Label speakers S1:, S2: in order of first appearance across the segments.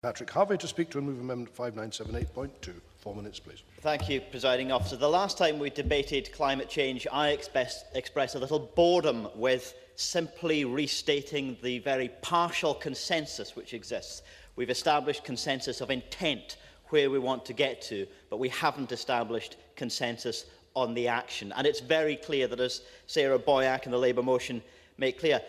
S1: Patrick Harvie to speak to and move Amendment 5978.2. 4 minutes, please.
S2: Thank you, Presiding Officer. The last time we debated climate change, I expressed a little boredom with simply restating the very partial consensus which exists. We've established consensus of intent, where we want to get to, but we haven't established consensus on the action. And it's very clear that, as Sarah Boyack and the Labour motion make clear,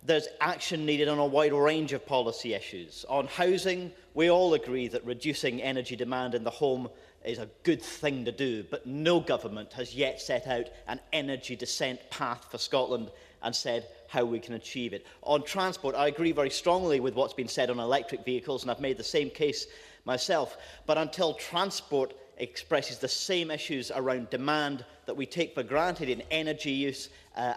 S2: there's action needed on a wide range of policy issues. On housing, we all agree that reducing energy demand in the home is a good thing to do, but no government has yet set out an energy descent path for Scotland and said how we can achieve it. On transport, I agree very strongly with what's been said on electric vehicles, and I've made the same case myself. But until transport expresses the same issues around demand that we take for granted in energy use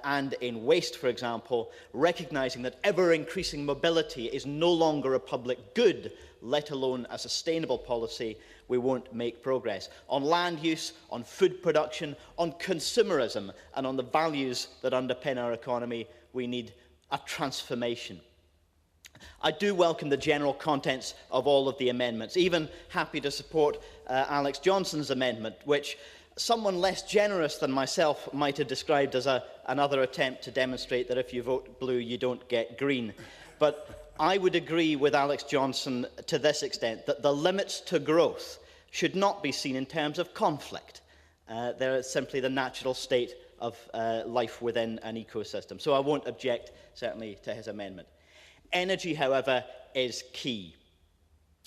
S2: and in waste, for example, recognising that ever-increasing mobility is no longer a public good, let alone a sustainable policy, we won't make progress. On land use, on food production, on consumerism, and on the values that underpin our economy, we need a transformation. I do welcome the general contents of all of the amendments, even happy to support Alex Johnston's amendment, which someone less generous than myself might have described as another attempt to demonstrate that if you vote blue, you don't get green. But I would agree with Alex Johnston to this extent, that the limits to growth should not be seen in terms of conflict. They're simply the natural state of life within an ecosystem. So I won't object, certainly, to his amendment. Energy, however, is key.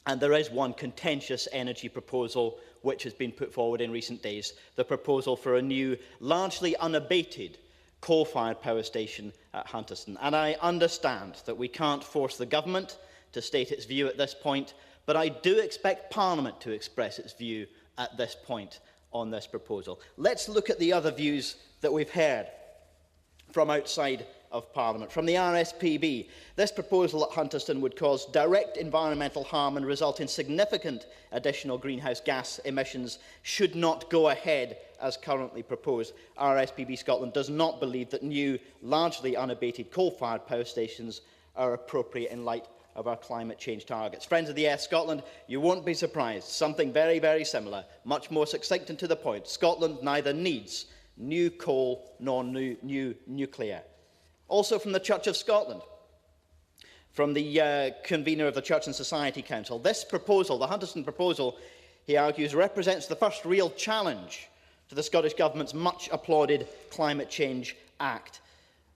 S2: And there is one contentious energy proposal which has been put forward in recent days, the proposal for a new, largely unabated coal-fired power station at Hunterston. And I understand that we can't force the government to state its view at this point, but I do expect Parliament to express its view at this point on this proposal. Let's look at the other views that we've heard from outside of Parliament. From the RSPB, this proposal at Hunterston would cause direct environmental harm and result in significant additional greenhouse gas emissions, should not go ahead as currently proposed. RSPB Scotland does not believe that new, largely unabated coal-fired power stations are appropriate in light of our climate change targets. Friends of the Earth Scotland, you won't be surprised. Something very, very similar, much more succinct and to the point. Scotland neither needs new coal nor new nuclear. Also from the Church of Scotland, from the convener of the Church and Society Council, this proposal, the Hunterston proposal, he argues, represents the first real challenge to the Scottish Government's much applauded Climate Change Act.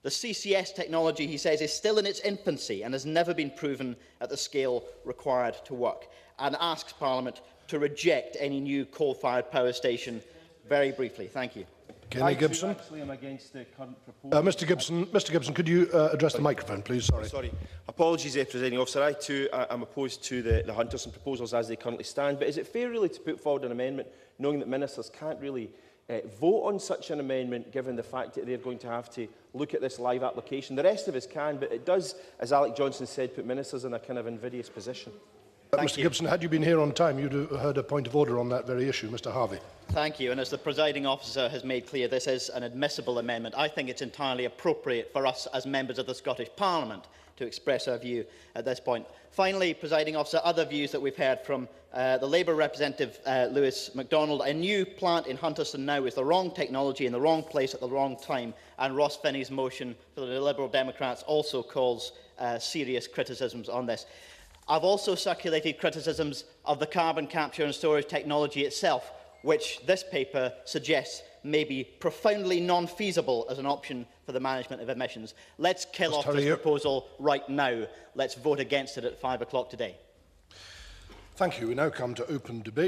S2: The CCS technology, he says, is still in its infancy and has never been proven at the scale required to work, and asks Parliament to reject any new coal-fired power station. Very briefly, thank you.
S1: Kenny Gibson.
S3: I'm against the current proposal.
S1: Mr Gibson, could you address the microphone, please? Sorry.
S3: Apologies, Presiding Officer. I too am opposed to the Hunterston proposals as they currently stand. But is it fair really to put forward an amendment knowing that ministers can't really vote on such an amendment, given the fact that they're going to have to look at this live application? The rest of us can, but it does, as Alex Johnston said, put ministers in a kind of invidious position.
S1: Mr Gibson, had you been here on time, you'd have heard a point of order on that very issue. Mr Harvie.
S2: Thank you. And as the presiding officer has made clear, this is an admissible amendment. I think it's entirely appropriate for us as members of the Scottish Parliament to express our view at this point. Finally, presiding officer, other views that we've heard from the Labour representative, Lewis MacDonald. A new plant in Hunterston now is the wrong technology in the wrong place at the wrong time. And Ross Finney's motion for the Liberal Democrats also calls serious criticisms on this. I've also circulated criticisms of the carbon capture and storage technology itself, which this paper suggests may be profoundly non-feasible as an option for the management of emissions. Let's kill off this proposal right now. Let's vote against it at 5 o'clock today.
S1: Thank you. We now come to open debate.